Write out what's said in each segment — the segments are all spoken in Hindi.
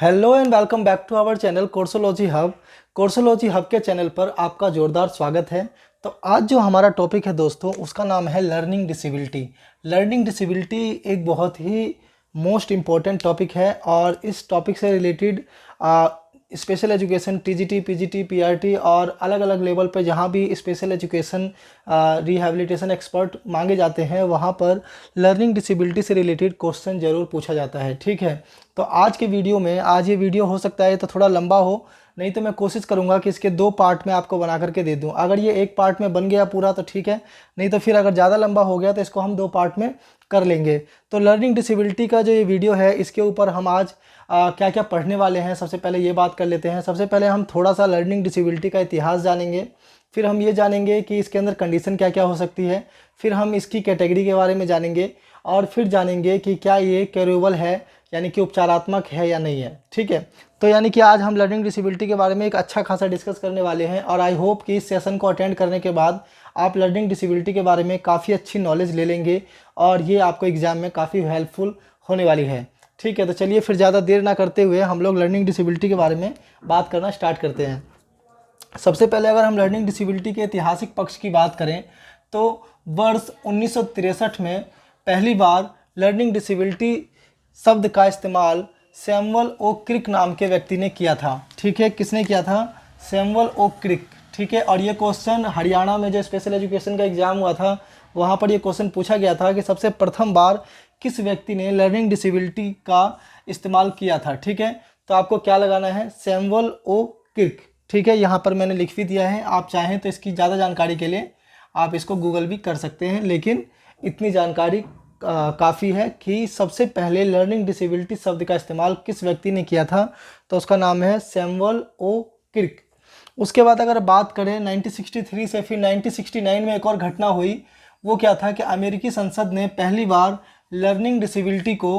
Hello and welcome back to our channel coursology hub. Coursology hub के चैनल पर आपका जोरदार स्वागत है। तो आज जो हमारा टॉपिक है दोस्तों, उसका नाम है लर्निंग डिसेबिलिटी। लर्निंग डिसेबिलिटी एक बहुत ही मोस्ट इम्पॉर्टेंट टॉपिक है और इस टॉपिक से related special education TGT, PGT, PRT और अलग अलग लेवल पर जहाँ भी स्पेशल एजुकेशन रिहैबिलिटेशन एक्सपर्ट मांगे जाते हैं, वहाँ पर लर्निंग डिसेबिलिटी से रिलेटेड क्वेश्चन ज़रूर पूछा जाता है। ठीक है, तो आज के वीडियो में, आज ये वीडियो हो सकता है तो थोड़ा लंबा हो, नहीं तो मैं कोशिश करूंगा कि इसके 2 पार्ट में आपको बना करके दे दूं। अगर ये एक पार्ट में बन गया पूरा तो ठीक है, नहीं तो फिर अगर ज़्यादा लंबा हो गया तो इसको हम 2 पार्ट में कर लेंगे। तो लर्निंग डिसेबिलिटी का जो ये वीडियो है, इसके ऊपर हम आज क्या क्या पढ़ने वाले हैं, सबसे पहले ये बात कर लेते हैं। सबसे पहले हम थोड़ा सा लर्निंग डिसेबिलिटी का इतिहास जानेंगे, फिर हम ये जानेंगे कि इसके अंदर कंडीशन क्या क्या हो सकती है, फिर हम इसकी कैटेगरी के बारे में जानेंगे और फिर जानेंगे कि क्या ये क्यूरेबल है, यानी कि उपचारात्मक है या नहीं है। ठीक है, तो यानी कि आज हम लर्निंग डिसेबिलिटी के बारे में एक अच्छा खासा डिस्कस करने वाले हैं और आई होप कि इस सेशन को अटेंड करने के बाद आप लर्निंग डिसेबिलिटी के बारे में काफ़ी अच्छी नॉलेज ले लेंगे और ये आपको एग्ज़ाम में काफ़ी हेल्पफुल होने वाली है। ठीक है, तो चलिए फिर ज़्यादा देर ना करते हुए हम लोग लर्निंग डिसेबिलिटी के बारे में बात करना स्टार्ट करते हैं। सबसे पहले अगर हम लर्निंग डिसेबिलिटी के ऐतिहासिक पक्ष की बात करें तो वर्ष 1963 में पहली बार लर्निंग डिसेबिलिटी शब्द का इस्तेमाल सैमुअल ओ क्रिक नाम के व्यक्ति ने किया था। ठीक है, किसने किया था? सैमुअल ओ क्रिक। ठीक है, और ये क्वेश्चन हरियाणा में जो स्पेशल एजुकेशन का एग्ज़ाम हुआ था, वहाँ पर ये क्वेश्चन पूछा गया था कि सबसे प्रथम बार किस व्यक्ति ने लर्निंग डिसेबिलिटी का इस्तेमाल किया था। ठीक है, तो आपको क्या लगाना है? सैमुअल ओ क्रिक। ठीक है, यहाँ पर मैंने लिख भी दिया है, आप चाहें तो इसकी ज़्यादा जानकारी के लिए आप इसको गूगल भी कर सकते हैं, लेकिन इतनी जानकारी काफ़ी है कि सबसे पहले लर्निंग डिसेबिलिटी शब्द का इस्तेमाल किस व्यक्ति ने किया था, तो उसका नाम है सैमुअल ओ क्रिक। उसके बाद अगर बात करें 1963 से फिर 1969 में एक और घटना हुई। वो क्या था कि अमेरिकी संसद ने पहली बार लर्निंग डिसेबिलिटी को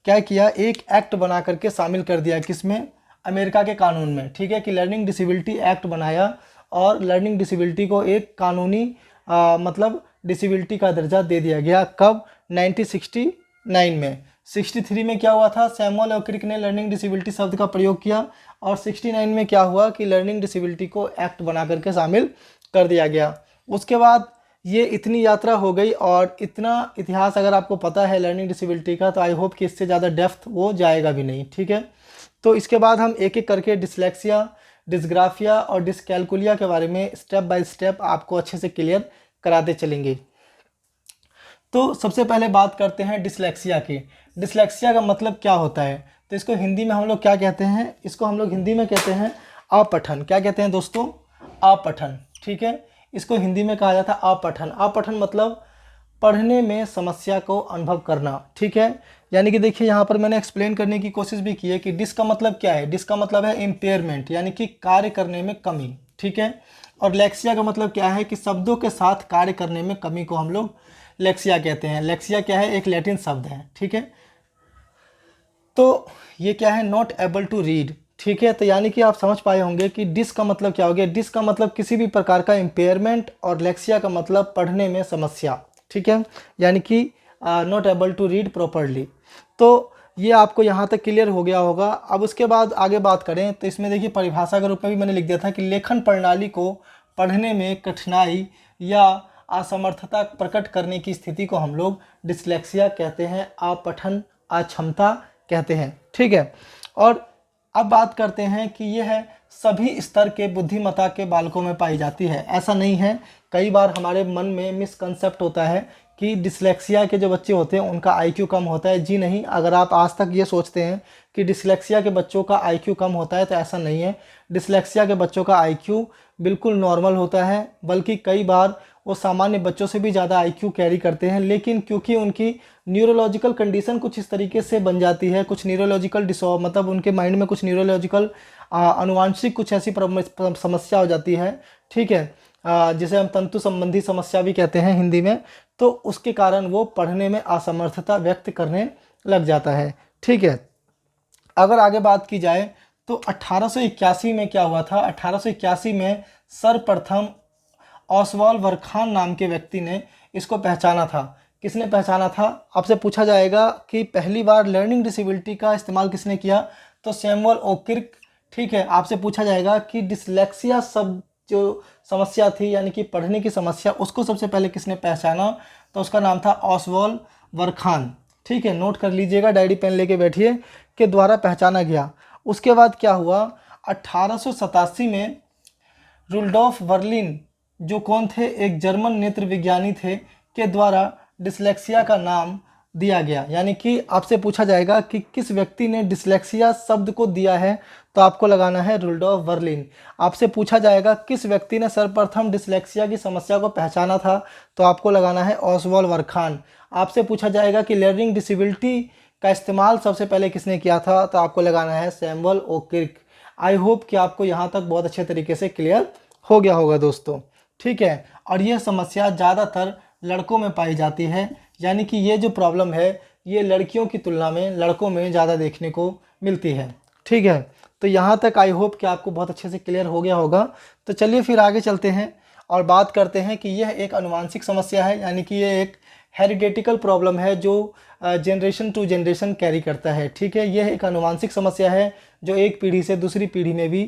क्या किया, एक एक्ट बना करके शामिल कर दिया। किसमें? अमेरिका के कानून में। ठीक है, कि लर्निंग डिसेबिलिटी एक्ट बनाया और लर्निंग डिसेबिलिटी को एक कानूनी मतलब डिसेबिलिटी का दर्जा दे दिया गया। कब? 1969 में। 63 में क्या हुआ था? सैमुअल ओ क्रिक ने लर्निंग डिसेबिलिटी शब्द का प्रयोग किया और 69 में क्या हुआ कि लर्निंग डिसेबिलिटी को एक्ट बना करके शामिल कर दिया गया। उसके बाद ये इतनी यात्रा हो गई और इतना इतिहास अगर आपको पता है लर्निंग डिसेबिलिटी का, तो आई होप कि इससे ज़्यादा डेप्थ वो जाएगा भी नहीं। ठीक है, तो इसके बाद हम एक एक करके डिसलेक्सिया, डिस्ग्राफिया और डिस्कैल्कुलिया के बारे में स्टेप बाय स्टेप आपको अच्छे से क्लियर कराते चलेंगे। तो सबसे पहले बात करते हैं डिसलेक्सिया की। डिसलेक्सिया का मतलब क्या होता है? तो इसको हिंदी में हम लोग क्या कहते हैं? इसको हम लोग हिंदी में कहते हैं अपठन। क्या कहते हैं दोस्तों? अपठन। ठीक है, इसको हिंदी में कहा जाता है अपठन। अपठन मतलब पढ़ने में समस्या को अनुभव करना। ठीक है, यानी कि देखिए यहाँ पर मैंने एक्सप्लेन करने की कोशिश भी की है कि डिस का मतलब क्या है। डिस का मतलब है इम्पेयरमेंट, यानी कि कार्य करने में कमी। ठीक है, और लेक्सिया का मतलब क्या है कि शब्दों के साथ कार्य करने में कमी को हम लोग लेक्सिया कहते हैं। लेक्सिया क्या है? एक लैटिन शब्द है। ठीक है, तो ये क्या है? Not able to read. ठीक है, तो यानी कि आप समझ पाए होंगे कि डिस का मतलब क्या हो गया। डिस का मतलब किसी भी प्रकार का इम्पेयरमेंट और लेक्सिया का मतलब पढ़ने में समस्या। ठीक है, यानी कि not able to read properly. तो ये आपको यहाँ तक क्लियर हो गया होगा। अब उसके बाद आगे बात करें तो इसमें देखिए परिभाषा के रूप में भी मैंने लिख दिया था कि लेखन प्रणाली को पढ़ने में कठिनाई या असमर्थता प्रकट करने की स्थिति को हम लोग डिसलेक्सिया कहते हैं, अपठन अक्षमता कहते हैं। ठीक है, और अब बात करते हैं कि यह है सभी स्तर के बुद्धिमत्ता के बालकों में पाई जाती है। ऐसा नहीं है, कई बार हमारे मन में मिसकंसेप्ट होता है कि डिसलेक्सिया के जो बच्चे होते हैं उनका आईक्यू कम होता है। जी नहीं, अगर आप आज तक ये सोचते हैं कि डिसलेक्सिया के बच्चों का आईक्यू कम होता है तो ऐसा नहीं है। डिसलेक्सिया के बच्चों का आईक्यू बिल्कुल नॉर्मल होता है, बल्कि कई बार वो सामान्य बच्चों से भी ज़्यादा आईक्यू कैरी करते हैं। लेकिन क्योंकि उनकी न्यूरोलॉजिकल कंडीशन कुछ इस तरीके से बन जाती है, कुछ न्यूरोलॉजिकल मतलब उनके माइंड में कुछ न्यूरोलॉजिकल अनुवांशिक कुछ ऐसी समस्या हो जाती है। ठीक है, जिसे हम तंतु संबंधी समस्या भी कहते हैं हिंदी में, तो उसके कारण वो पढ़ने में असमर्थता व्यक्त करने लग जाता है। ठीक है, अगर आगे बात की जाए तो 1881 में क्या हुआ था? 1881 में सर्वप्रथम ऑसवाल्ड वरखान नाम के व्यक्ति ने इसको पहचाना था। किसने पहचाना था? आपसे पूछा जाएगा कि पहली बार लर्निंग डिसेबिलिटी का इस्तेमाल किसने किया? तो सैमुअल ओकिर्क, ठीक है। आपसे पूछा जाएगा कि डिसलेक्सिया शब्द जो समस्या थी यानी कि पढ़ने की समस्या, उसको सबसे पहले किसने पहचाना, तो उसका नाम था ऑसवॉल्ड वरखान, ठीक है। नोट कर लीजिएगा, डायरी पेन लेके बैठिए, के द्वारा पहचाना गया। उसके बाद क्या हुआ, 1887 में रुडोल्फ बर्लिन, जो कौन थे, एक जर्मन नेत्र विज्ञानी थे, के द्वारा डिसलेक्सिया का नाम दिया गया। यानी कि आपसे पूछा जाएगा कि किस व्यक्ति ने डिसलेक्सिया शब्द को दिया है, तो आपको लगाना है रुडोल्फ बर्लिन। आपसे पूछा जाएगा किस व्यक्ति ने सर्वप्रथम डिसलेक्सिया की समस्या को पहचाना था, तो आपको लगाना है ऑसवॉल्ड वरखान। आपसे पूछा जाएगा कि लर्निंग डिसेबिलिटी का इस्तेमाल सबसे पहले किसने किया था, तो आपको लगाना है सैमुअल ओकिर्क। आई होप कि आपको यहाँ तक बहुत अच्छे तरीके से क्लियर हो गया होगा दोस्तों, ठीक है। और यह समस्या ज़्यादातर लड़कों में पाई जाती है, यानी कि ये जो प्रॉब्लम है ये लड़कियों की तुलना में लड़कों में ज़्यादा देखने को मिलती है, ठीक है। तो यहाँ तक आई होप कि आपको बहुत अच्छे से क्लियर हो गया होगा। तो चलिए फिर आगे चलते हैं और बात करते हैं कि यह एक आनुवांशिक समस्या है, यानी कि ये एक हेरिडेटिकल प्रॉब्लम है जो जनरेशन टू जनरेशन कैरी करता है, ठीक है। यह एक आनुवांशिक समस्या है जो एक पीढ़ी से दूसरी पीढ़ी में भी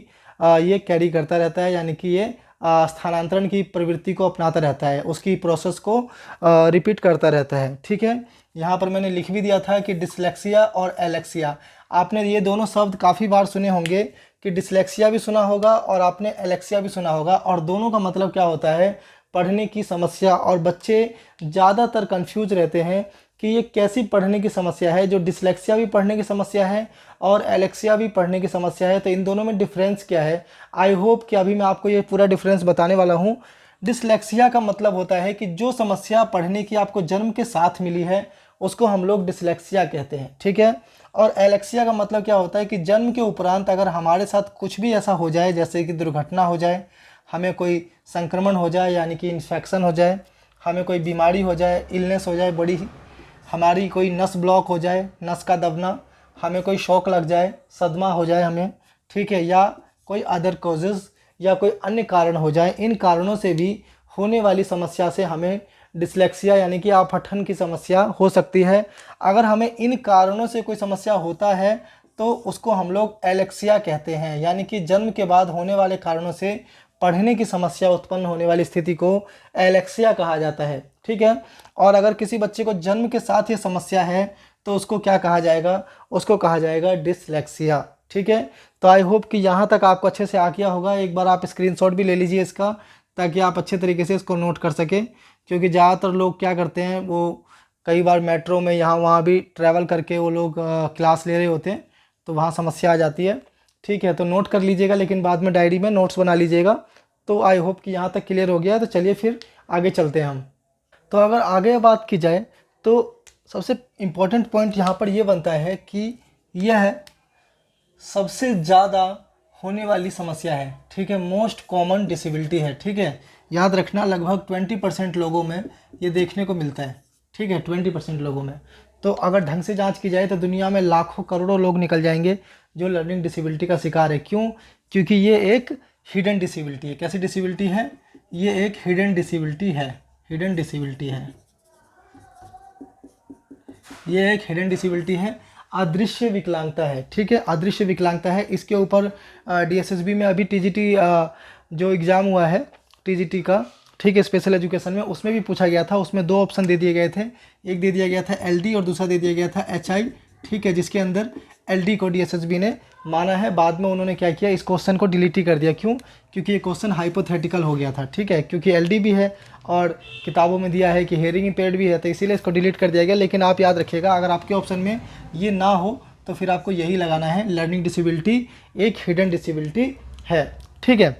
ये कैरी करता रहता है, यानी कि ये स्थानांतरण की प्रवृत्ति को अपनाता रहता है, उसकी प्रोसेस को रिपीट करता रहता है, ठीक है। यहाँ पर मैंने लिख भी दिया था कि डिसलेक्सिया और एलेक्सिया, आपने ये दोनों शब्द काफ़ी बार सुने होंगे, कि डिसलेक्सिया भी सुना होगा और आपने एलेक्सिया भी सुना होगा, और दोनों का मतलब क्या होता है, पढ़ने की समस्या। और बच्चे ज़्यादातर कंफ्यूज रहते हैं कि ये कैसी पढ़ने की समस्या है, जो डिसलेक्सिया भी पढ़ने की समस्या है और एलेक्सिया भी पढ़ने की समस्या है, तो इन दोनों में डिफरेंस क्या है। आई होप कि अभी मैं आपको ये पूरा डिफरेंस बताने वाला हूँ। डिसलेक्सिया का मतलब होता है कि जो समस्या पढ़ने की आपको जन्म के साथ मिली है उसको हम लोग डिसलेक्सिया कहते हैं, ठीक है। और एलेक्सिया का मतलब क्या होता है कि जन्म के उपरांत अगर हमारे साथ कुछ भी ऐसा हो जाए, जैसे कि दुर्घटना हो जाए, हमें कोई संक्रमण हो जाए यानी कि इन्फेक्शन हो जाए, हमें कोई बीमारी हो जाए, इलनेस हो जाए बड़ी, हमारी कोई नस ब्लॉक हो जाए, नस का दबना, हमें कोई शॉक लग जाए, सदमा हो जाए हमें, ठीक है, या कोई अदर कॉजेज़ या कोई अन्य कारण हो जाए, इन कारणों से भी होने वाली समस्या से हमें डिसलेक्सिया यानी कि अपठन की समस्या हो सकती है। अगर हमें इन कारणों से कोई समस्या होता है तो उसको हम लोग एलेक्सिया कहते हैं, यानी कि जन्म के बाद होने वाले कारणों से पढ़ने की समस्या उत्पन्न होने वाली स्थिति को एलेक्सिया कहा जाता है, ठीक है। और अगर किसी बच्चे को जन्म के साथ ये समस्या है तो उसको क्या कहा जाएगा, उसको कहा जाएगा डिसलेक्सिया, ठीक है। तो आई होप कि यहाँ तक आपको अच्छे से आ गया होगा। एक बार आप स्क्रीनशॉट भी ले लीजिए इसका, ताकि आप अच्छे तरीके से इसको नोट कर सकें, क्योंकि ज़्यादातर लोग क्या करते हैं, वो कई बार मेट्रो में यहाँ वहाँ भी ट्रैवल करके वो लोग क्लास ले रहे होते हैं, तो वहाँ समस्या आ जाती है, ठीक है। तो नोट कर लीजिएगा, लेकिन बाद में डायरी में नोट्स बना लीजिएगा। तो आई होप कि यहाँ तक क्लियर हो गया है। तो चलिए फिर आगे चलते हैं हम। तो अगर आगे बात की जाए तो सबसे इम्पोर्टेंट पॉइंट यहाँ पर ये बनता है कि यह सबसे ज़्यादा होने वाली समस्या है, ठीक है, मोस्ट कॉमन डिसेबिलिटी है, ठीक है। याद रखना, लगभग 20% लोगों में ये देखने को मिलता है, ठीक है, 20% लोगों में। तो अगर ढंग से जांच की जाए तो दुनिया में लाखों करोड़ों लोग निकल जाएंगे जो लर्निंग डिसेबिलिटी का शिकार है। क्यों? क्योंकि ये एक हिडन डिसेबिलिटी है। कैसी डिसेबिलिटी है? ये एक हिडन डिसेबिलिटी है, हिडन डिसेबिलिटी है, ये एक हिडन डिसेबिलिटी है, अदृश्य विकलांगता है, ठीक है, अदृश्य विकलांगता है। इसके ऊपर डीएसएसबी में अभी टीजीटी जो एग्ज़ाम हुआ है टीजीटी का, ठीक है, स्पेशल एजुकेशन में, उसमें भी पूछा गया था। उसमें 2 ऑप्शन दे दिए गए थे, एक दे दिया गया था एलडी और दूसरा दे दिया गया था एचआई, ठीक है, जिसके अंदर एलडी को डीएसएसबी ने माना है। बाद में उन्होंने क्या किया, इस क्वेश्चन को डिलीट ही कर दिया। क्यों? क्योंकि ये क्वेश्चन हाइपोथेटिकल हो गया था, ठीक है, क्योंकि एलडी भी है और किताबों में दिया है कि हियरिंग इम्पेयर्ड भी है, तो इसीलिए इसको डिलीट कर दिया गया। लेकिन आप याद रखिएगा, अगर आपके ऑप्शन में ये ना हो तो फिर आपको यही लगाना है, लर्निंग डिसेबिलिटी एक हिडन डिसेबिलिटी है, ठीक है।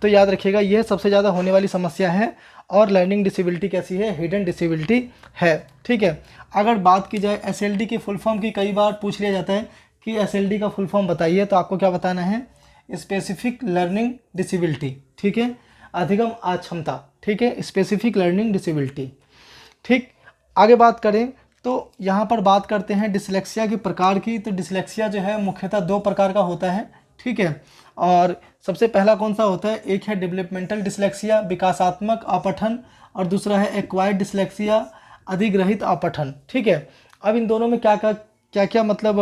तो याद रखिएगा, यह सबसे ज़्यादा होने वाली समस्या है और लर्निंग डिसेबिलिटी कैसी है, हिडन डिसेबिलिटी है, ठीक है। अगर बात की जाए एसएलडी की फुल फॉर्म की, कई बार पूछ लिया जाता है कि एसएलडी का फुल फॉर्म बताइए, तो आपको क्या बताना है, स्पेसिफिक लर्निंग डिसेबिलिटी, ठीक है, अधिगम अक्षमता, ठीक है, स्पेसिफिक लर्निंग डिसेबिलिटी, ठीक। आगे बात करें तो यहाँ पर बात करते हैं डिसलेक्सिया के प्रकार की। तो डिसलेक्सिया जो है मुख्यतः 2 प्रकार का होता है, ठीक है। और सबसे पहला कौन सा होता है, एक है डेवलपमेंटल डिसलेक्सिया, विकासात्मक अपठन, और दूसरा है एक्वायर्ड डिसलेक्सिया, अधिग्रहित अपठन, ठीक है। अब इन दोनों में क्या क्या क्या क्या मतलब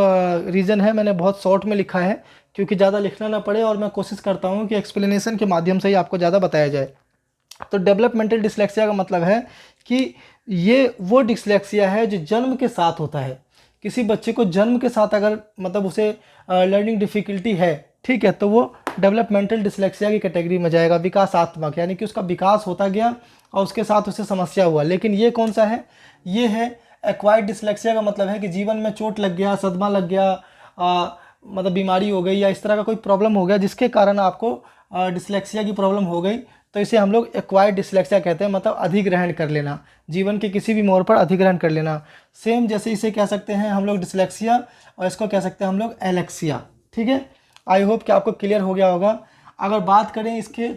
रीज़न है, मैंने बहुत शॉर्ट में लिखा है क्योंकि ज़्यादा लिखना ना पड़े, और मैं कोशिश करता हूँ कि एक्सप्लेनेशन के माध्यम से ही आपको ज़्यादा बताया जाए। तो डेवलपमेंटल डिसलेक्सिया का मतलब है कि ये वो डिसलेक्सिया है जो जन्म के साथ होता है। किसी बच्चे को जन्म के साथ अगर मतलब उसे लर्निंग डिफ़िकल्टी है, ठीक है, तो वो डेवलपमेंटल डिसलेक्सिया की कैटेगरी में जाएगा, विकासात्मक, यानी कि उसका विकास होता गया और उसके साथ उसे समस्या हुआ। लेकिन ये कौन सा है, ये है एक्वायर्ड डिसलेक्सिया का मतलब है कि जीवन में चोट लग गया, सदमा लग गया, मतलब बीमारी हो गई या इस तरह का कोई प्रॉब्लम हो गया जिसके कारण आपको डिसलेक्सिया की प्रॉब्लम हो गई, तो इसे हम लोग एक्वायर्ड डिसलेक्सिया कहते हैं, मतलब अधिग्रहण कर लेना, जीवन के किसी भी मोड़ पर अधिग्रहण कर लेना। सेम जैसे इसे कह सकते हैं हम लोग डिसलेक्सिया, और इसको कह सकते हैं हम लोग एलेक्सिया। ठीक है, आई होप कि आपको क्लियर हो गया होगा। अगर बात करें इसके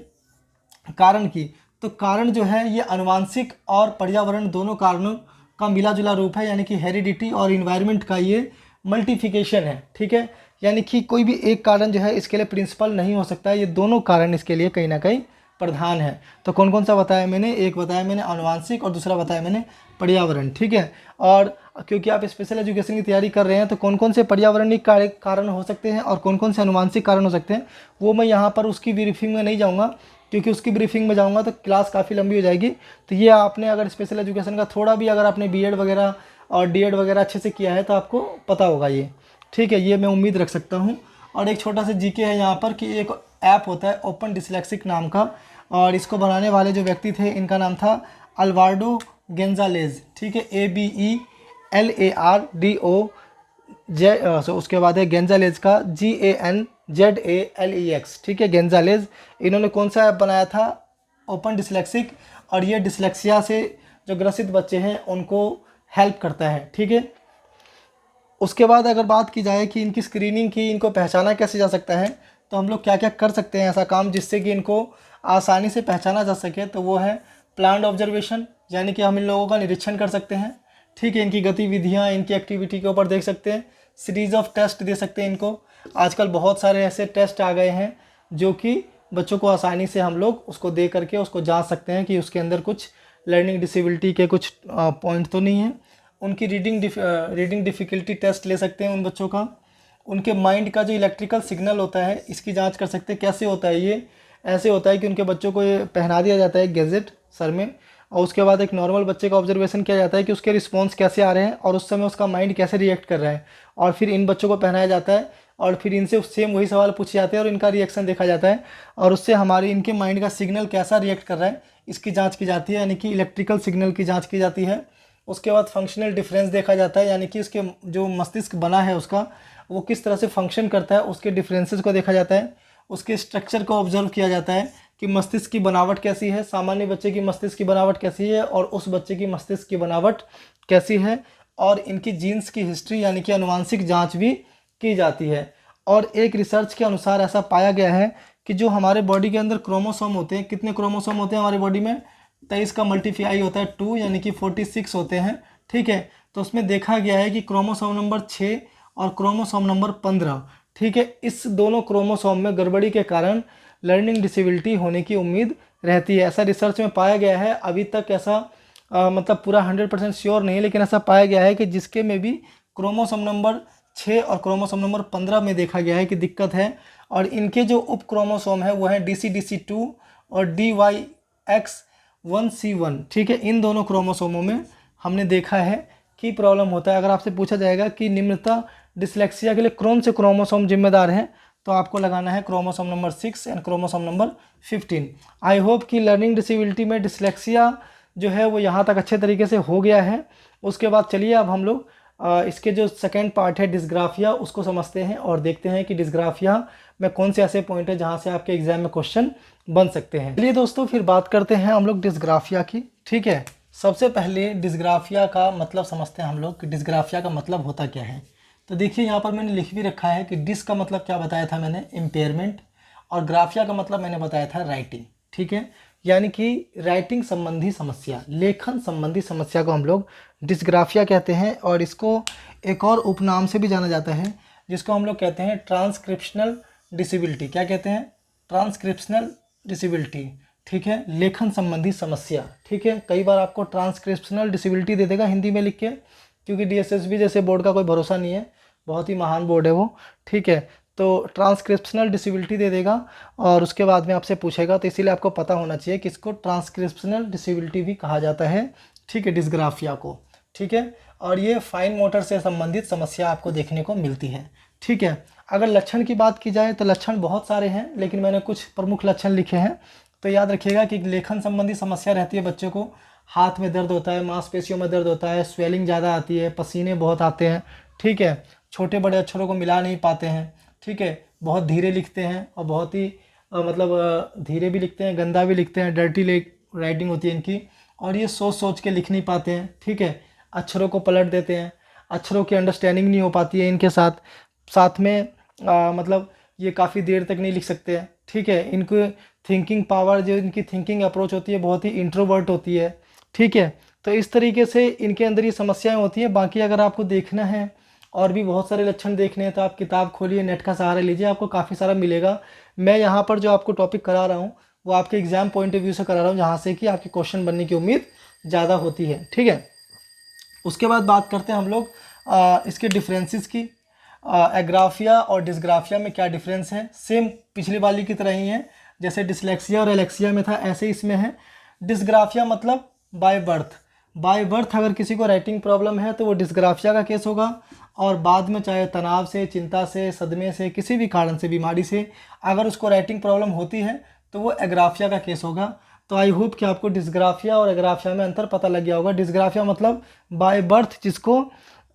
कारण की, तो कारण जो है ये आनुवांशिक और पर्यावरण दोनों कारणों का मिला जुला रूप है, यानी कि हेरिडिटी और इन्वायरमेंट का ये मल्टीफिकेशन है। ठीक है, यानी कि कोई भी एक कारण जो है इसके लिए प्रिंसिपल नहीं हो सकता है, ये दोनों कारण इसके लिए कहीं ना कहीं प्रधान है। तो कौन कौन सा बताया मैंने, एक बताया मैंने आनुवांशिक और दूसरा बताया मैंने पर्यावरण। ठीक है, और क्योंकि आप स्पेशल एजुकेशन की तैयारी कर रहे हैं तो कौन कौन से पर्यावरणीय कारण हो सकते हैं और कौन कौन से आनुवांशिक कारण हो सकते हैं, वो मैं यहाँ पर उसकी ब्रीफिंग में नहीं जाऊँगा, क्योंकि उसकी ब्रीफिंग में जाऊँगा तो क्लास काफ़ी लंबी हो जाएगी। तो ये आपने अगर स्पेशल एजुकेशन का थोड़ा भी अगर आपने बीएड वगैरह और डीएड वगैरह अच्छे से किया है तो आपको पता होगा ये। ठीक है, ये मैं उम्मीद रख सकता हूँ। और एक छोटा सा जीके है यहाँ पर कि एक ऐप होता है ओपन डिसलेक्सिक नाम का, और इसको बनाने वाले जो व्यक्ति थे इनका नाम था अल्वार्डो गेंजालेज। ठीक है, ABELARDO उसके बाद है गेंजालेज का GANZALEX। ठीक है, गेंजालेज, इन्होंने कौन सा ऐप बनाया था, ओपन डिसलेक्सिक, और ये डिसलेक्सिया से जो ग्रसित बच्चे हैं उनको हेल्प करता है। ठीक है, उसके बाद अगर बात की जाए कि इनकी स्क्रीनिंग की, इनको पहचाना कैसे जा सकता है, तो हम लोग क्या क्या कर सकते हैं ऐसा काम जिससे कि इनको आसानी से पहचाना जा सके, तो वो है प्लान्ड ऑब्जर्वेशन, यानी कि हम इन लोगों का निरीक्षण कर सकते हैं। ठीक है, इनकी गतिविधियाँ, इनकी एक्टिविटी के ऊपर देख सकते हैं, सीरीज़ ऑफ टेस्ट दे सकते हैं इनको। आजकल बहुत सारे ऐसे टेस्ट आ गए हैं जो कि बच्चों को आसानी से हम लोग उसको दे करके उसको जांच सकते हैं कि उसके अंदर कुछ लर्निंग डिसेबिलिटी के कुछ पॉइंट तो नहीं है। उनकी रीडिंग डिफ़िकल्टी टेस्ट ले सकते हैं उन बच्चों का। उनके माइंड का जो इलेक्ट्रिकल सिग्नल होता है इसकी जांच कर सकते हैं। कैसे होता है ये, ऐसे होता है कि उनके बच्चों को ये पहना दिया जाता है गैजेट सर में, और उसके बाद एक नॉर्मल बच्चे का ऑब्जर्वेशन किया जाता है कि उसके रिस्पॉन्स कैसे आ रहे हैं और उस समय उसका माइंड कैसे रिएक्ट कर रहा है, और फिर इन बच्चों को पहनाया जाता है और फिर इनसे सेम वही सवाल पूछे जाते हैं और इनका रिएक्शन देखा जाता है, और उससे हमारे इनके माइंड का सिग्नल कैसा रिएक्ट कर रहा है इसकी जाँच की जाती है, यानी कि इलेक्ट्रिकल सिग्नल की जाँच की जाती है। उसके बाद फंक्शनल डिफरेंस देखा जाता है, यानी कि उसके जो मस्तिष्क बना है उसका वो किस तरह से फंक्शन करता है, उसके डिफरेंसेस को देखा जाता है। उसके स्ट्रक्चर को ऑब्जर्व किया जाता है कि मस्तिष्क की बनावट कैसी है, सामान्य बच्चे की मस्तिष्क की बनावट कैसी है और उस बच्चे की मस्तिष्क की बनावट कैसी है, और इनकी जीन्स की हिस्ट्री यानी कि आनुवांशिक जाँच भी की जाती है। और एक रिसर्च के अनुसार ऐसा पाया गया है कि जो हमारे बॉडी के अंदर क्रोमोसोम होते हैं, कितने क्रोमोसोम होते हैं हमारी बॉडी में, 23 का मल्टीप्लाई होता है 2, यानी कि 46 होते हैं। ठीक है, तो उसमें देखा गया है कि क्रोमोसोम नंबर 6 और क्रोमोसोम नंबर 15, ठीक है, इस दोनों क्रोमोसोम में गड़बड़ी के कारण लर्निंग डिसेबिलिटी होने की उम्मीद रहती है। ऐसा रिसर्च में पाया गया है। अभी तक ऐसा मतलब पूरा 100% श्योर नहीं है, लेकिन ऐसा पाया गया है कि जिसके में भी क्रोमोसोम नंबर 6 और क्रोमोसोम नंबर 15 में देखा गया है कि दिक्कत है, और इनके जो उप क्रोमोसोम है वो है DC2 और DYX1C1। ठीक है, इन दोनों क्रोमोसोमों में हमने देखा है कि प्रॉब्लम होता है। अगर आपसे पूछा जाएगा कि निम्नता डिसलेक्सिया के लिए कौन से क्रोमोसोम जिम्मेदार हैं, तो आपको लगाना है chromosome number 6 and chromosome number 15। I hope कि लर्निंग डिसेबिलिटी में डिसलेक्सिया जो है वो यहाँ तक अच्छे तरीके से हो गया है। उसके बाद चलिए अब हम लोग इसके जो सेकेंड पार्ट है डिस्ग्राफिया उसको समझते हैं और देखते हैं कि डिस्ग्राफिया में कौन से ऐसे पॉइंट है जहाँ से आपके एग्जाम में क्वेश्चन बन सकते हैं। चलिए दोस्तों फिर बात करते हैं हम लोग डिस्ग्राफिया की। ठीक है, सबसे पहले डिस्ग्राफिया का मतलब समझते हैं हम लोग कि डिस्ग्राफिया का मतलब होता क्या है। तो देखिए यहाँ पर मैंने लिख भी रखा है कि डिस का मतलब क्या बताया था मैंने, इम्पेयरमेंट, और ग्राफिया का मतलब मैंने बताया था राइटिंग। ठीक है, यानी कि राइटिंग संबंधी समस्या, लेखन संबंधी समस्या को हम लोग डिस्ग्राफिया कहते हैं, और इसको एक और उपनाम से भी जाना जाता है जिसको हम लोग कहते हैं ट्रांसक्रिप्शनल डिसेबिलिटी। क्या कहते हैं, ट्रांसक्रिप्शनल डिसेबिलिटी। ठीक है, लेखन संबंधी समस्या। ठीक है, कई बार आपको ट्रांसक्रिप्शनल डिसेबिलिटी दे देगा हिंदी में लिख के, क्योंकि DSSB जैसे बोर्ड का कोई भरोसा नहीं है, बहुत ही महान बोर्ड है वो, ठीक है। तो ट्रांसक्रिप्शनल डिसेबिलिटी दे देगा और उसके बाद में आपसे पूछेगा, तो इसीलिए आपको पता होना चाहिए कि इसको ट्रांसक्रिप्शनल डिसेबिलिटी भी कहा जाता है, ठीक है, डिस्ग्राफिया को, ठीक है। और ये फाइन मोटर से संबंधित समस्या आपको देखने को मिलती है, ठीक है। अगर लक्षण की बात की जाए तो लक्षण बहुत सारे हैं, लेकिन मैंने कुछ प्रमुख लक्षण लिखे हैं। तो याद रखिएगा कि लेखन संबंधी समस्या रहती है बच्चों को, हाथ में दर्द होता है, मांसपेशियों में दर्द होता है, स्वेलिंग ज़्यादा आती है, पसीने बहुत आते हैं, ठीक है, छोटे बड़े अक्षरों को मिला नहीं पाते हैं, ठीक है, बहुत धीरे लिखते हैं और बहुत ही धीरे भी लिखते हैं, गंदा भी लिखते हैं, डर्टी राइटिंग होती है इनकी, और ये सोच सोच के लिख नहीं पाते हैं, ठीक है, अक्षरों को पलट देते हैं, अक्षरों की अंडरस्टैंडिंग नहीं हो पाती है इनके साथ में मतलब ये काफ़ी देर तक नहीं लिख सकते हैं, ठीक है। इनको थिंकिंग पावर, जो इनकी थिंकिंग अप्रोच होती है, बहुत ही इंट्रोवर्ट होती है, ठीक है। तो इस तरीके से इनके अंदर ये समस्याएं होती हैं। बाकी अगर आपको देखना है और भी बहुत सारे लक्षण देखने हैं तो आप किताब खोलिए, नेट का सहारा लीजिए, आपको काफ़ी सारा मिलेगा। मैं यहाँ पर जो आपको टॉपिक करा रहा हूँ वो आपके एग्जाम पॉइंट ऑफ व्यू से करा रहा हूँ, जहाँ से कि आपके क्वेश्चन बनने की उम्मीद ज़्यादा होती है, ठीक है। उसके बाद बात करते हैं हम लोग इसके डिफरेंसेस की। एग्राफिया और डिस्ग्राफिया में क्या डिफरेंस है, सेम पिछली वाली की तरह ही है, जैसे डिसलेक्सिया और एलेक्सिया में था ऐसे इसमें है। डिस्ग्राफिया मतलब बाय बर्थ अगर किसी को राइटिंग प्रॉब्लम है तो वो डिस्ग्राफिया का केस होगा, और बाद में चाहे तनाव से, चिंता से, सदमे से, किसी भी कारण से, बीमारी से अगर उसको राइटिंग प्रॉब्लम होती है तो वो एग्राफिया का केस होगा। तो आई होप कि आपको डिस्ग्राफिया और एग्राफिया में अंतर पता लग गया होगा। डिस्ग्राफिया मतलब बाय बर्थ जिसको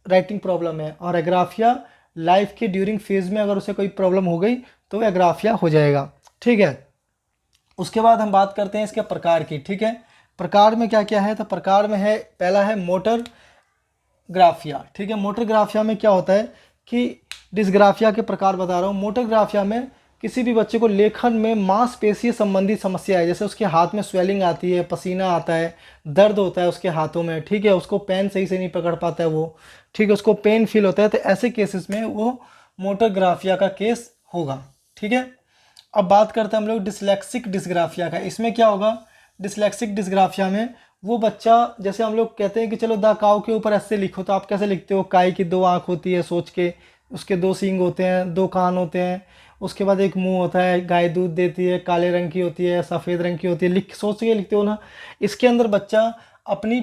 राइटिंग प्रॉब्लम है, और एग्राफिया लाइफ के ड्यूरिंग फेज में अगर उसे कोई प्रॉब्लम हो गई तो एग्राफिया हो जाएगा, ठीक है। उसके बाद हम बात करते हैं इसके प्रकार की, ठीक है। प्रकार में क्या क्या है, तो प्रकार में है, पहला है मोटर ग्राफिया, ठीक है। मोटर ग्राफिया में क्या होता है कि डिस्ग्राफिया के प्रकार बता रहा हूँ। मोटर ग्राफिया में किसी भी बच्चे को लेखन में मांसपेशी संबंधी समस्या है, जैसे उसके हाथ में स्वेलिंग आती है, पसीना आता है, दर्द होता है उसके हाथों में, ठीक है, उसको पेन सही से नहीं पकड़ पाता है वो, ठीक है, उसको पेन फील होता है, तो ऐसे केसेस में वो मोटर ग्राफिया का केस होगा, ठीक है। अब बात करते हैं हम लोग डिसलेक्सिक डिस्ग्राफिया का। इसमें क्या होगा, डिसलेक्सिक डिस्ग्राफिया में वो बच्चा, जैसे हम लोग कहते हैं कि चलो द काऊ के ऊपर ऐसे लिखो, तो आप कैसे लिखते हो, काई की 2 आँख होती है सोच के, उसके 2 सींग होते हैं, 2 कान होते हैं, उसके बाद एक मुंह होता है, गाय दूध देती है, काले रंग की होती है, सफ़ेद रंग की होती है, सोच के लिखते हो ना। इसके अंदर बच्चा अपनी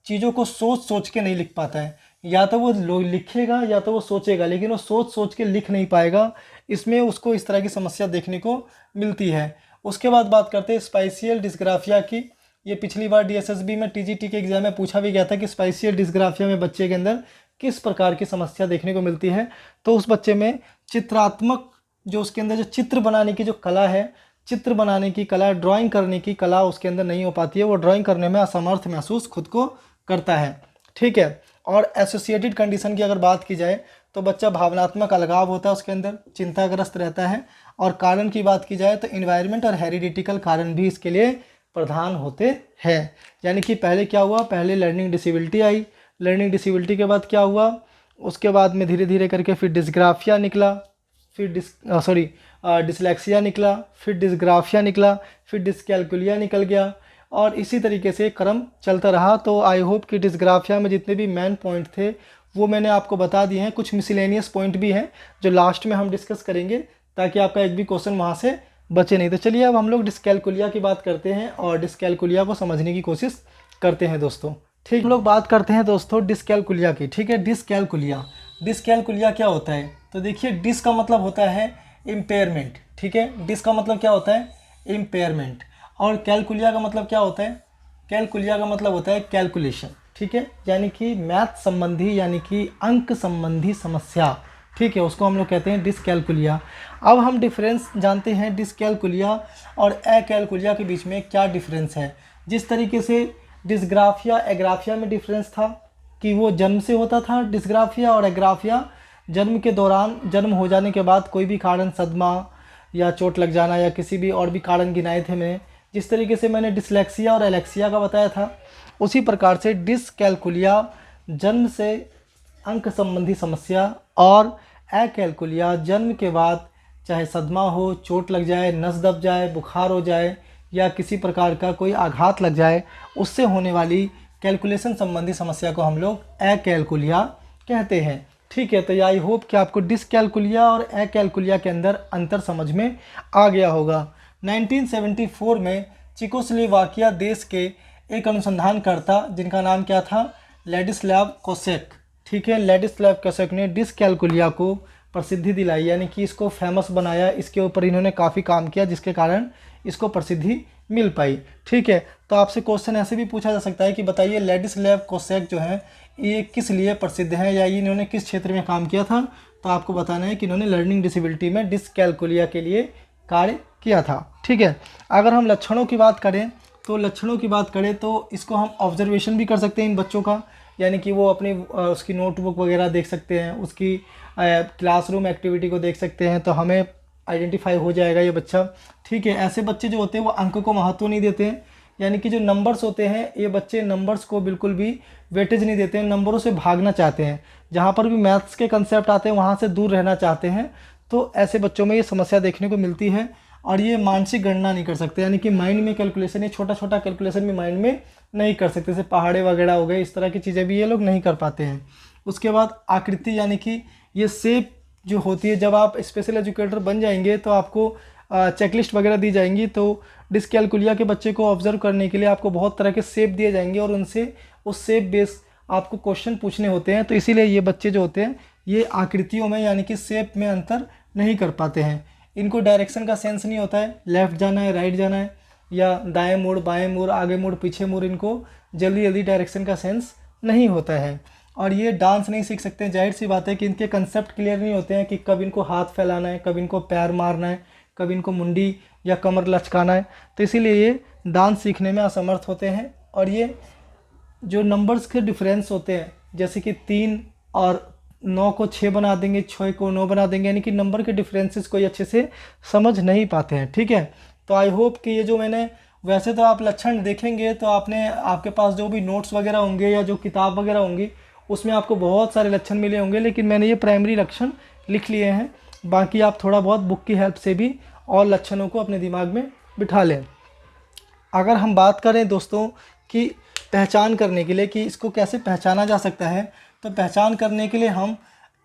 चीज़ों को सोच सोच के नहीं लिख पाता है, या तो वो लिखेगा या तो वो सोचेगा, लेकिन वो सोच सोच के लिख नहीं पाएगा। इसमें उसको इस तरह की समस्या देखने को मिलती है। उसके बाद बात करते हैं स्पाइशियल डिस्ग्राफिया की। ये पिछली बार DSSB में TGT के एग्जाम में पूछा भी गया था कि स्पाइशियल डिस्ग्राफिया में बच्चे के अंदर किस प्रकार की समस्या देखने को मिलती है। तो उस बच्चे में चित्रात्मक, जो उसके अंदर जो चित्र बनाने की जो कला है, चित्र बनाने की कला, ड्राइंग करने की कला उसके अंदर नहीं हो पाती है, वो ड्राइंग करने में असमर्थ महसूस खुद को करता है, ठीक है। और एसोसिएटेड कंडीशन की अगर बात की जाए तो बच्चा भावनात्मक अलगाव होता है उसके अंदर, चिंताग्रस्त रहता है। और कारण की बात की जाए तो इन्वायरमेंट और हेरिडिटिकल कारण भी इसके लिए प्रधान होते हैं। यानी कि पहले क्या हुआ, पहले लर्निंग डिसेबिलिटी आई, लर्निंग डिसेबिलिटी के बाद क्या हुआ, उसके बाद में धीरे धीरे करके फिर डिस्ग्राफिया निकला, फिर डिसलेक्सिया निकला, फिर डिस्ग्राफिया निकला, फिर डिस्कैल्कुलिया निकल गया, और इसी तरीके से क्रम चलता रहा। तो आई होप कि डिस्ग्राफिया में जितने भी मेन पॉइंट थे वो मैंने आपको बता दिए हैं। कुछ मिसलेनियस पॉइंट भी हैं जो लास्ट में हम डिस्कस करेंगे, ताकि आपका एक भी क्वेश्चन वहाँ से बचे नहीं। तो चलिए अब हम लोग डिस्कैल्कुलिया की बात करते हैं और डिस्कैल्कुलिया को समझने की कोशिश करते हैं दोस्तों, ठीक। हम लोग बात करते हैं दोस्तों डिस्कैल्कुलिया की, ठीक है। डिस्कैल्कुलिया क्या होता है, तो देखिए डिस का मतलब होता है इम्पेयरमेंट, ठीक है। डिस का मतलब क्या होता है, इम्पेयरमेंट। और कैलकुलिया का मतलब क्या होता है, कैलकुलिया का मतलब होता है कैलकुलेशन, ठीक है, यानी कि मैथ संबंधी, यानी कि अंक संबंधी समस्या, ठीक है, उसको हम लोग कहते हैं डिस्कैल्कुलिया। अब हम डिफरेंस जानते हैं डिस्कैल्कुलिया और अकैल्कुलिया के बीच में क्या डिफरेंस है। जिस तरीके से डिस्ग्राफिया एग्राफिया में डिफरेंस था कि वो जन्म से होता था डिस्ग्राफिया, और एग्राफिया जन्म के दौरान, जन्म हो जाने के बाद कोई भी कारण, सदमा या चोट लग जाना या किसी भी और भी कारण गिनाए थे मैंने, जिस तरीके से मैंने डिसलेक्सिया और एलेक्सिया का बताया था, उसी प्रकार से डिस्कैल्कुलिया जन्म से अंक संबंधी समस्या, और अकैल्कुलिया जन्म के बाद चाहे सदमा हो, चोट लग जाए, नस दब जाए, बुखार हो जाए या किसी प्रकार का कोई आघात लग जाए, उससे होने वाली कैलकुलेशन संबंधी समस्या को हम लोग एक्यालकुलिया कहते हैं। ठीक है, तो आई होप कि आपको डिसकैलकुलिया और एक्यालकुलिया के अंदर अंतर समझ में आ गया होगा। 1974 में चेकोस्लोवाकिया देश के एक अनुसंधानकर्ता जिनका नाम क्या था, लैडिस्लाव कोसेक। ठीक है, लैडिस्लाव कोसेक ने डिसकैलकुलिया को प्रसिद्धि दिलाई, यानी कि इसको फेमस बनाया। इसके ऊपर इन्होंने काफ़ी काम किया जिसके कारण इसको प्रसिद्धि मिल पाई। ठीक है, तो आपसे क्वेश्चन ऐसे भी पूछा जा सकता है कि बताइए लैडिस्लाव कोसेक जो है ये किस लिए प्रसिद्ध हैं या इन्होंने किस क्षेत्र में काम किया था। तो आपको बताना है कि इन्होंने लर्निंग डिसेबिलिटी में डिसकैलकुलिया के लिए कार्य किया था। ठीक है, अगर हम लक्षणों की बात करें तो इसको हम ऑब्जर्वेशन भी कर सकते हैं इन बच्चों का, यानी कि वो अपनी उसकी नोटबुक वगैरह देख सकते हैं, उसकी क्लासरूम एक्टिविटी को देख सकते हैं, तो हमें आइडेंटिफाई हो जाएगा ये बच्चा। ठीक है, ऐसे बच्चे जो होते हैं वो अंक को महत्व नहीं देते हैं, यानी कि जो नंबर्स होते हैं ये बच्चे नंबर्स को बिल्कुल भी वेटेज नहीं देते हैं, नंबरों से भागना चाहते हैं। जहाँ पर भी मैथ्स के कंसेप्ट आते हैं वहाँ से दूर रहना चाहते हैं। तो ऐसे बच्चों में ये समस्या देखने को मिलती है। और ये मानसिक गणना नहीं कर सकते, यानी कि माइंड में कैलकुलेशन, ये छोटा छोटा कैलकुलेशन भी माइंड में नहीं कर सकते, जैसे पहाड़े वगैरह हो गए, इस तरह की चीज़ें भी ये लोग नहीं कर पाते हैं। उसके बाद आकृति, यानी कि ये शेप जो होती है, जब आप स्पेशल एजुकेटर बन जाएंगे तो आपको चेकलिस्ट वगैरह दी जाएंगी। तो डिसकैलकुलिया के बच्चे को ऑब्जर्व करने के लिए आपको बहुत तरह के शेप दिए जाएंगे और उनसे उस शेप बेस आपको क्वेश्चन पूछने होते हैं। तो इसीलिए ये बच्चे जो होते हैं ये आकृतियों में यानी कि शेप में अंतर नहीं कर पाते हैं। इनको डायरेक्शन का सेंस नहीं होता है, लेफ़्ट जाना है, राइट जाना है, या दाएं मुड़, बाएं मुड़, आगे मुड़, पीछे मुड़, इनको जल्दी जल्दी डायरेक्शन का सेंस नहीं होता है। और ये डांस नहीं सीख सकते हैं, जाहिर सी बात है कि इनके कंसेप्ट क्लियर नहीं होते हैं कि कब इनको हाथ फैलाना है, कब इनको पैर मारना है, कब इनको मुंडी या कमर लचकाना है। तो इसीलिए ये डांस सीखने में असमर्थ होते हैं। और ये जो नंबर्स के डिफरेंस होते हैं, जैसे कि 3 और 9 को 6 बना देंगे, 6 को 9 बना देंगे, यानी कि नंबर के डिफरेंसेस को ये अच्छे से समझ नहीं पाते हैं। ठीक है, तो आई होप कि ये जो मैंने, वैसे तो आप लक्षण देखेंगे तो आपके पास जो भी नोट्स वगैरह होंगे या जो किताब वगैरह होंगी उसमें आपको बहुत सारे लक्षण मिले होंगे, लेकिन मैंने ये प्राइमरी लक्षण लिख लिए हैं। बाकी आप थोड़ा बहुत बुक की हेल्प से भी और लक्षणों को अपने दिमाग में बिठा लें। अगर हम बात करें दोस्तों कि पहचान करने के लिए कि इसको कैसे पहचाना जा सकता है, तो पहचान करने के लिए हम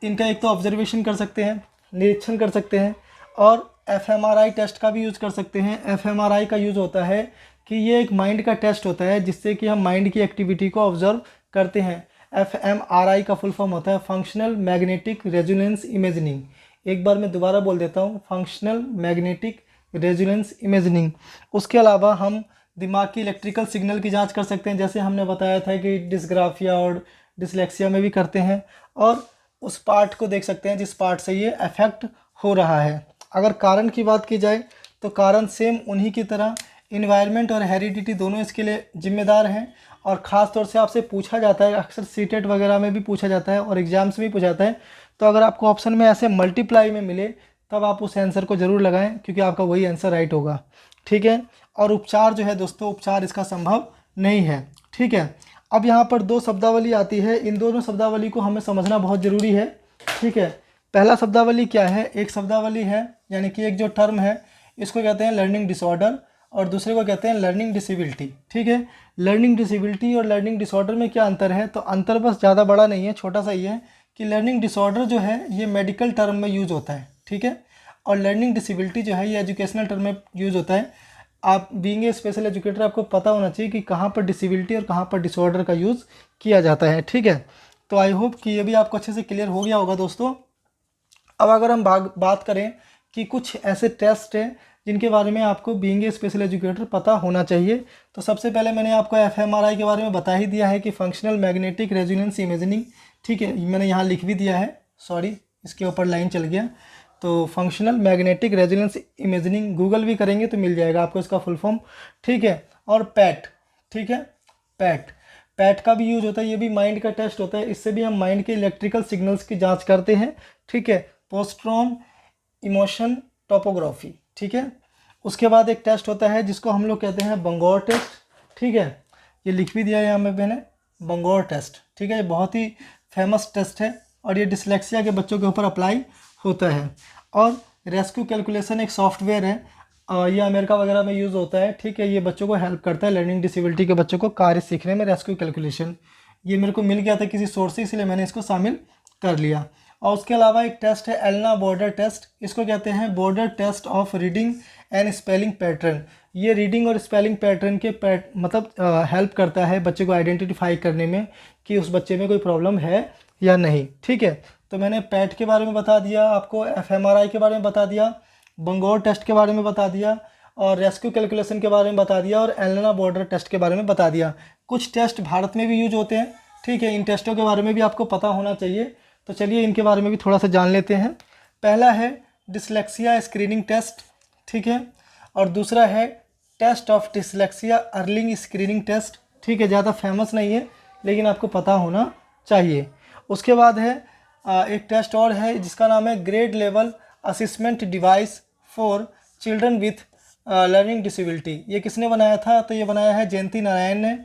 इनका एक तो ऑब्जर्वेशन कर सकते हैं, निरीक्षण कर सकते हैं, और एफएमआरआई टेस्ट का भी यूज़ कर सकते हैं। एफएमआरआई का यूज़ होता है कि ये एक माइंड का टेस्ट होता है जिससे कि हम माइंड की एक्टिविटी को ऑब्जर्व करते हैं। एफएमआरआई का फुल फॉर्म होता है फंक्शनल मैग्नेटिक रेजोनेंस इमेजिंग। एक बार मैं दोबारा बोल देता हूँ, फंक्शनल मैग्नेटिक रेजोनेंस इमेजिंग। उसके अलावा हम दिमाग की इलेक्ट्रिकल सिग्नल की जांच कर सकते हैं, जैसे हमने बताया था कि डिस्ग्राफिया और डिसलेक्सिया में भी करते हैं, और उस पार्ट को देख सकते हैं जिस पार्ट से ये अफेक्ट हो रहा है। अगर कारण की बात की जाए तो कारण सेम उन्हीं की तरह इन्वायरमेंट और हेरिडिटी दोनों इसके लिए जिम्मेदार हैं। और ख़ास तौर से आपसे पूछा जाता है, अक्सर सीटेट वगैरह में भी पूछा जाता है और एग्जाम्स में भी पूछा जाता है। तो अगर आपको ऑप्शन में ऐसे मल्टीप्लाई में मिले तब आप उस आंसर को ज़रूर लगाएं, क्योंकि आपका वही आंसर राइट होगा। ठीक है, और उपचार जो है दोस्तों, उपचार इसका संभव नहीं है। ठीक है, अब यहाँ पर 2 शब्दावली आती है, इन दोनों शब्दावली को हमें समझना बहुत ज़रूरी है। ठीक है, पहला शब्दावली क्या है, एक शब्दावली है यानी कि एक जो टर्म है इसको कहते हैं लर्निंग डिसऑर्डर और दूसरे को कहते हैं लर्निंग डिसेबिलिटी। ठीक है, लर्निंग डिसेबिलिटी और लर्निंग डिसऑर्डर में क्या अंतर है, तो अंतर बस ज़्यादा बड़ा नहीं है, छोटा सा ही है कि लर्निंग डिसऑर्डर जो है ये मेडिकल टर्म में यूज़ होता है। ठीक है, और लर्निंग डिसेबिलिटी जो है ये एजुकेशनल टर्म में यूज़ होता है। आप बीइंग ए स्पेशल एजुकेटर आपको पता होना चाहिए कि कहाँ पर डिसेबिलिटी और कहाँ पर डिसऑर्डर का यूज़ किया जाता है। ठीक है, तो आई होप कि ये भी आपको अच्छे से क्लियर हो गया होगा दोस्तों। अब अगर हम बात करें कि कुछ ऐसे टेस्ट हैं जिनके बारे में आपको बीइंग ए स्पेशल एजुकेटर पता होना चाहिए, तो सबसे पहले मैंने आपको एफएमआरआई के बारे में बता ही दिया है कि फंक्शनल मैग्नेटिक रेजोनेंस इमेजिंग। ठीक है, मैंने यहाँ लिख भी दिया है, सॉरी इसके ऊपर लाइन चल गया। तो functional magnetic resonance imaging Google भी करेंगे तो मिल जाएगा आपको इसका फुल फॉर्म। ठीक है, और पैट, ठीक है, पैट का भी यूज होता है, ये भी माइंड का टेस्ट होता है, इससे भी हम माइंड के इलेक्ट्रिकल सिग्नल्स की जांच करते हैं। ठीक है, पोस्ट्रॉन इमोशन टोपोग्राफी। ठीक है, उसके बाद एक टेस्ट होता है जिसको हम लोग कहते हैं बंगौर टेस्ट। ठीक है, ये लिख भी दिया है यहाँ में मैंने, बंगौर टेस्ट। ठीक है, ये बहुत ही फेमस टेस्ट है और ये डिसलेक्सिया के बच्चों के ऊपर अप्लाई होता है। और रेस्क्यू कैलकुलेशन एक सॉफ्टवेयर है, ये अमेरिका वगैरह में यूज़ होता है, ठीक है। ये बच्चों को हेल्प करता है, लर्निंग डिसेबिलिटी के बच्चों को कार्य सीखने में। रेस्क्यू कैलकुलेशन ये मेरे को मिल गया था किसी सोर्स से, इसलिए मैंने इसको शामिल कर लिया। और उसके अलावा एक टेस्ट है एलना बॉर्डर टेस्ट। इसको कहते हैं border test of reading and spelling pattern. ये रीडिंग और स्पेलिंग पैटर्न के मतलब हेल्प करता है बच्चे को आइडेंटिफाई करने में कि उस बच्चे में कोई प्रॉब्लम है या नहीं, ठीक है। तो मैंने पैट के बारे में बता दिया आपको, एफएमआरआई के बारे में बता दिया, बंगोर टेस्ट के बारे में बता दिया, और रेस्क्यू कैलकुलेशन के बारे में बता दिया, और एलना बॉर्डर टेस्ट के बारे में बता दिया। कुछ टेस्ट भारत में भी यूज होते हैं, ठीक है। इन टेस्टों के बारे में भी आपको पता होना चाहिए। तो चलिए इनके बारे में भी थोड़ा सा जान लेते हैं। पहला है डिसलेक्सिया स्क्रीनिंग टेस्ट, ठीक है। और दूसरा है टेस्ट ऑफ डिसलेक्सिया अर्लिंग स्क्रीनिंग टेस्ट, ठीक है। ज़्यादा फेमस नहीं है लेकिन आपको पता होना चाहिए। उसके बाद है एक टेस्ट और है जिसका नाम है grade level assessment device for children with learning disability. ये किसने बनाया था? तो ये बनाया है जयंती नारायण ने,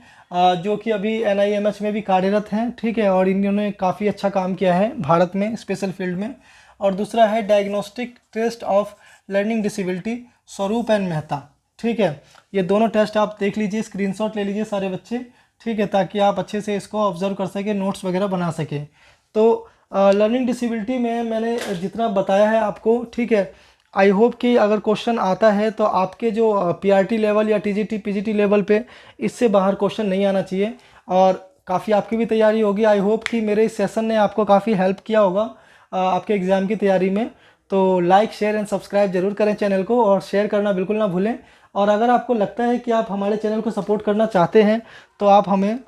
जो कि अभी NIMH में भी कार्यरत हैं, ठीक है। और इन्होंने काफ़ी अच्छा काम किया है भारत में स्पेशल फील्ड में। और दूसरा है diagnostic test of learning disability Swarup and Mehta, ठीक है। ये दोनों टेस्ट आप देख लीजिए, स्क्रीनशॉट ले लीजिए सारे बच्चे, ठीक है, ताकि आप अच्छे से इसको ऑब्जर्व कर सकें, नोट्स वगैरह बना सकें। तो लर्निंग डिसेबिलिटी में मैंने जितना बताया है आपको, ठीक है। आई होप कि अगर क्वेश्चन आता है तो आपके जो PRT लेवल या TGT PGT लेवल पे इससे बाहर क्वेश्चन नहीं आना चाहिए, और काफ़ी आपकी भी तैयारी होगी। आई होप कि मेरे इस सेशन ने आपको काफ़ी हेल्प किया होगा आपके एग्ज़ाम की तैयारी में। तो लाइक शेयर एंड सब्सक्राइब जरूर करें चैनल को, और शेयर करना बिल्कुल ना भूलें। और अगर आपको लगता है कि आप हमारे चैनल को सपोर्ट करना चाहते हैं तो आप हमें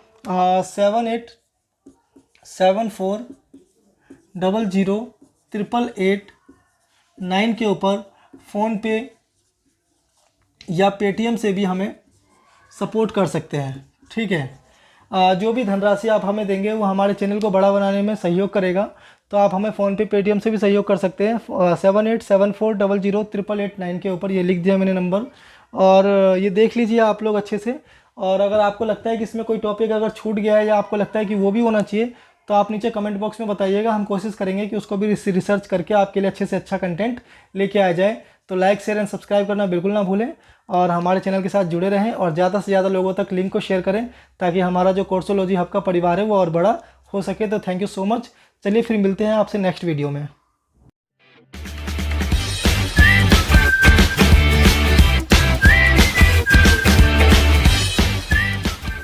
7874008889 के ऊपर फ़ोनपे या पेटीएम से भी हमें सपोर्ट कर सकते हैं, ठीक है। जो भी धनराशि आप हमें देंगे वो हमारे चैनल को बड़ा बनाने में सहयोग करेगा। तो आप हमें फ़ोनपे पेटीएम से भी सहयोग कर सकते हैं। 7874008889 के ऊपर ये लिख दिया मैंने नंबर, और ये देख लीजिए आप लोग अच्छे से। और अगर आपको लगता है कि इसमें कोई टॉपिक अगर छूट गया है या आपको लगता है कि वो भी होना चाहिए, तो आप नीचे कमेंट बॉक्स में बताइएगा। हम कोशिश करेंगे कि उसको भी रिसर्च करके आपके लिए अच्छे से अच्छा कंटेंट लेके आ जाए। तो लाइक शेयर एंड सब्सक्राइब करना बिल्कुल ना भूलें, और हमारे चैनल के साथ जुड़े रहें, और ज़्यादा से ज़्यादा लोगों तक लिंक को शेयर करें ताकि हमारा जो कोर्सोलॉजी हब का परिवार है वो और बड़ा हो सके। तो थैंक यू सो मच। चलिए फिर मिलते हैं आपसे नेक्स्ट वीडियो में।